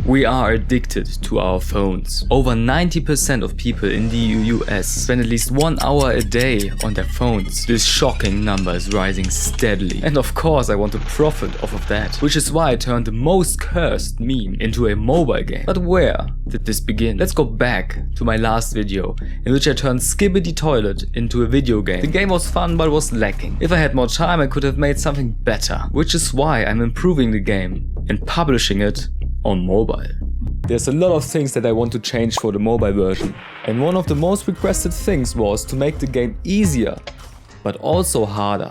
We are addicted to our phones. Over 90% of people in the US spend at least 1 hour a day on their phones. This shocking number is rising steadily. And of course I want to profit off of that. Which is why I turned the most cursed meme into a mobile game. But where did this begin? Let's go back to my last video, in which I turned Skibidi Toilet into a video game. The game was fun but was lacking. If I had more time I could have made something better. Which is why I'm improving the game and publishing it on mobile. There's a lot of things that I want to change for the mobile version. And one of the most requested things was to make the game easier, but also harder.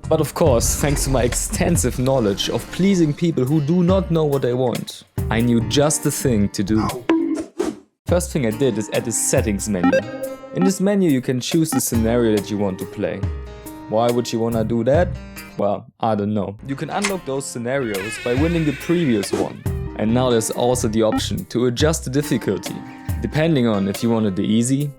But of course, thanks to my extensive knowledge of pleasing people who do not know what they want, I knew just the thing to do. First thing I did is add the settings menu. In this menu you can choose the scenario that you want to play. Why would you wanna do that? Well, I don't know. You can unlock those scenarios by winning the previous one. And now there's also the option to adjust the difficulty, depending on if you want it the easy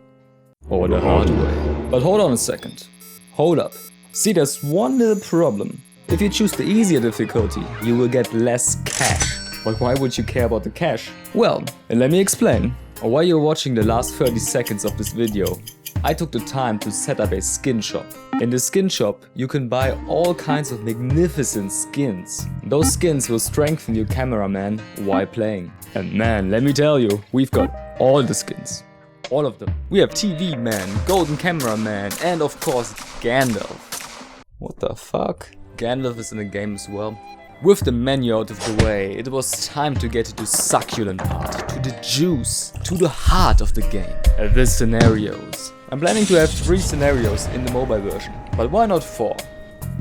or the hard way. But hold on a second. Hold up. See, there's one little problem. If you choose the easier difficulty, you will get less cash. But why would you care about the cash? Well, let me explain. While you're watching the last 30 seconds of this video, I took the time to set up a skin shop. In the skin shop, you can buy all kinds of magnificent skins. Those skins will strengthen your cameraman while playing. And man, let me tell you, we've got all the skins. All of them. We have TV Man, Golden Cameraman, and of course Gandalf. What the fuck? Gandalf is in the game as well. With the menu out of the way, it was time to get to the succulent part, to the juice, to the heart of the game. The scenarios. I'm planning to have 3 scenarios in the mobile version, but why not 4?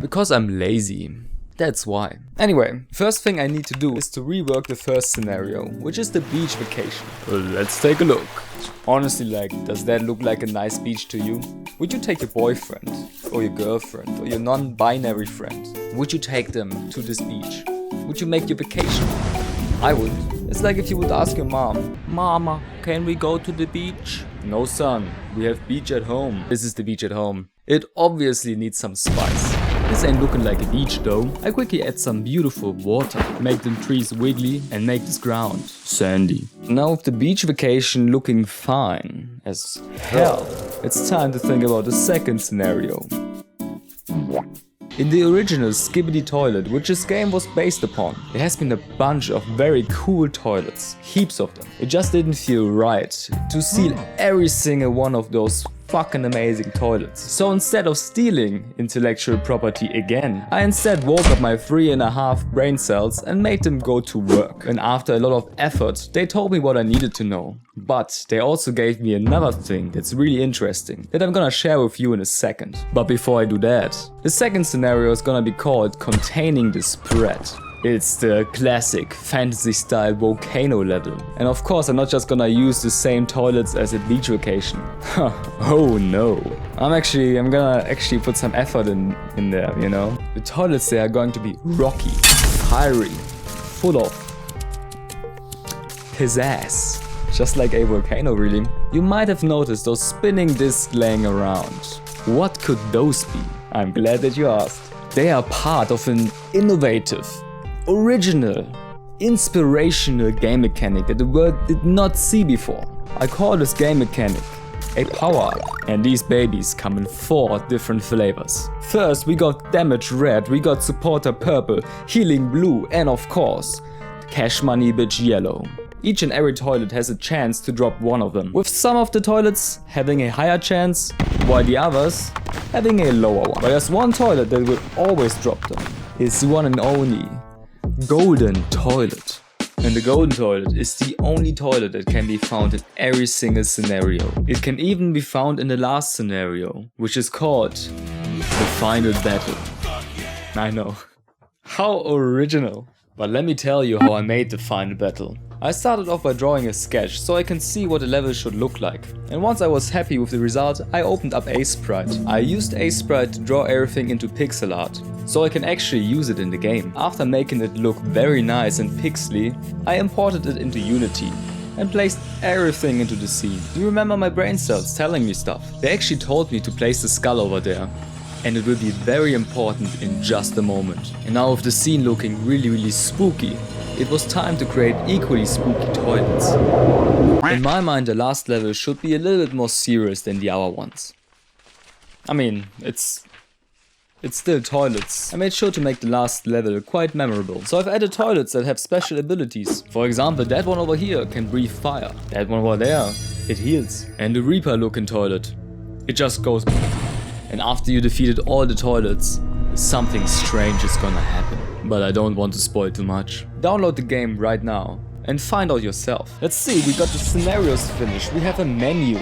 Because I'm lazy. That's why. Anyway, first thing I need to do is to rework the first scenario, which is the beach vacation. Well, let's take a look. Honestly, does that look like a nice beach to you? Would you take your boyfriend, or your girlfriend, or your non-binary friend? Would you take them to this beach? Would you make your vacation? I would. It's like if you would ask your mom, "Mama, can we go to the beach?" "No son, we have beach at home." This is the beach at home. It obviously needs some spice. This ain't looking like a beach though. I quickly add some beautiful water, make the trees wiggly and make this ground sandy. Now with the beach vacation looking fine as hell, it's time to think about the second scenario. In the original Skibidi Toilet, which this game was based upon, there has been a bunch of very cool toilets, heaps of them. It just didn't feel right to steal every single one of those fucking amazing toilets. So instead of stealing intellectual property again, I instead woke up my 3.5 brain cells and made them go to work. And after a lot of effort, they told me what I needed to know. But they also gave me another thing that's really interesting that I'm gonna share with you in a second. But before I do that, the second scenario is gonna be called Containing the Spread. It's the classic fantasy style volcano level. And of course I'm not just gonna use the same toilets as at beach vacation. Oh no. I'm gonna actually put some effort in there, you know. The toilets there are going to be rocky, fiery, full of pizzazz. Just like a volcano really. You might have noticed those spinning discs laying around. What could those be? I'm glad that you asked. They are part of an innovative, original, inspirational game mechanic that the world did not see before. I call this game mechanic a power-up. And these babies come in 4 different flavors. First we got Damage Red, we got Supporter Purple, Healing Blue, and of course, Cash Money Bitch Yellow. Each and every toilet has a chance to drop one of them, with some of the toilets having a higher chance, while the others having a lower one. But there's one toilet that will always drop them. It's the one and only Golden Toilet. And the Golden Toilet is the only toilet that can be found in every single scenario. It can even be found in the last scenario, which is called the Final Battle. I know. How original. But let me tell you how I made the Final Battle. I started off by drawing a sketch so I can see what the level should look like. And once I was happy with the result, I opened up Sprite. I used Sprite to draw everything into pixel art, so I can actually use it in the game. After making it look very nice and pixely, I imported it into Unity and placed everything into the scene. Do you remember my brain cells telling me stuff? They actually told me to place the skull over there. and it will be very important in just a moment. And now with the scene looking really spooky, it was time to create equally spooky toilets. In my mind, the last level should be a little bit more serious than the other ones. I mean, it's still toilets. I made sure to make the last level quite memorable. So I've added toilets that have special abilities. For example, that one over here can breathe fire. That one over there, it heals. And the Reaper looking toilet, it just goes. And after you defeated all the toilets, something strange is gonna happen. But I don't want to spoil too much. Download the game right now and find out yourself. Let's see, we got the scenarios finished. We have a menu.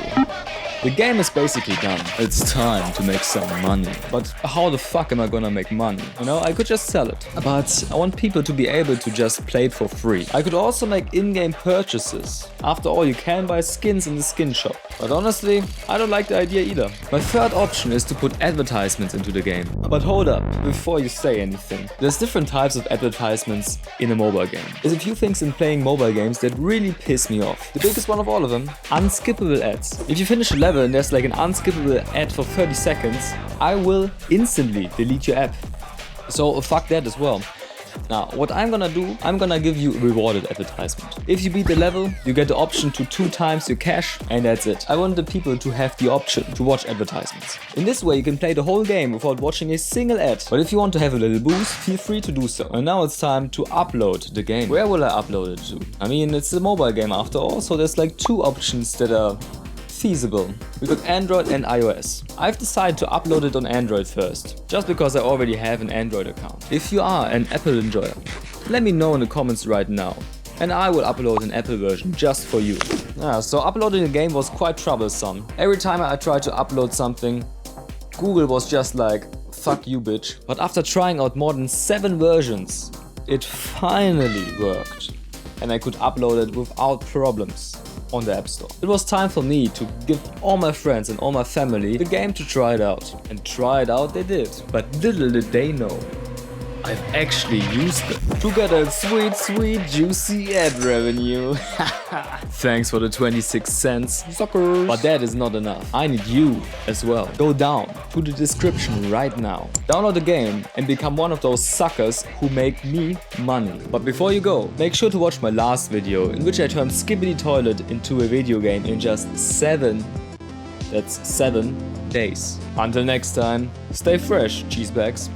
The game is basically done. It's time to make some money. But how the fuck am I gonna make money? You know, I could just sell it. But I want people to be able to just play it for free. I could also make in-game purchases. After all, you can buy skins in the skin shop. But honestly, I don't like the idea either. My third option is to put advertisements into the game. But hold up, before you say anything. There's different types of advertisements in a mobile game. There's a few things in playing mobile games that really piss me off. The biggest one of all of them, unskippable ads. If you finish a level and there's like an unskippable ad for 30 seconds, I will instantly delete your app. So fuck that as well. Now, what I'm gonna do, I'm gonna give you a rewarded advertisement. If you beat the level, you get the option to 2 times your cash, and that's it. I want the people to have the option to watch advertisements. In this way, you can play the whole game without watching a single ad. But if you want to have a little boost, feel free to do so. And now it's time to upload the game. Where will I upload it to? I mean, it's a mobile game after all, so there's like 2 options that are feasible. We got Android and iOS. I've decided to upload it on Android first, just because I already have an Android account. If you are an Apple enjoyer, let me know in the comments right now, and I will upload an Apple version just for you. So uploading the game was quite troublesome. Every time I tried to upload something, Google was just like, fuck you bitch. But after trying out more than 7 versions, it finally worked, and I could upload it without problems on the App Store. It was time for me to give all my friends and all my family the game to try it out. And try it out they did. But little did they know, I've actually used them to get a sweet juicy ad revenue. Thanks for the 26 cents, suckers. But that is not enough. I need you as well. Go down to the description right now. Download the game and become one of those suckers who make me money. But before you go, make sure to watch my last video in which I turned Skibidi Toilet into a video game in just 7 days. Until next time, stay fresh, cheesebags.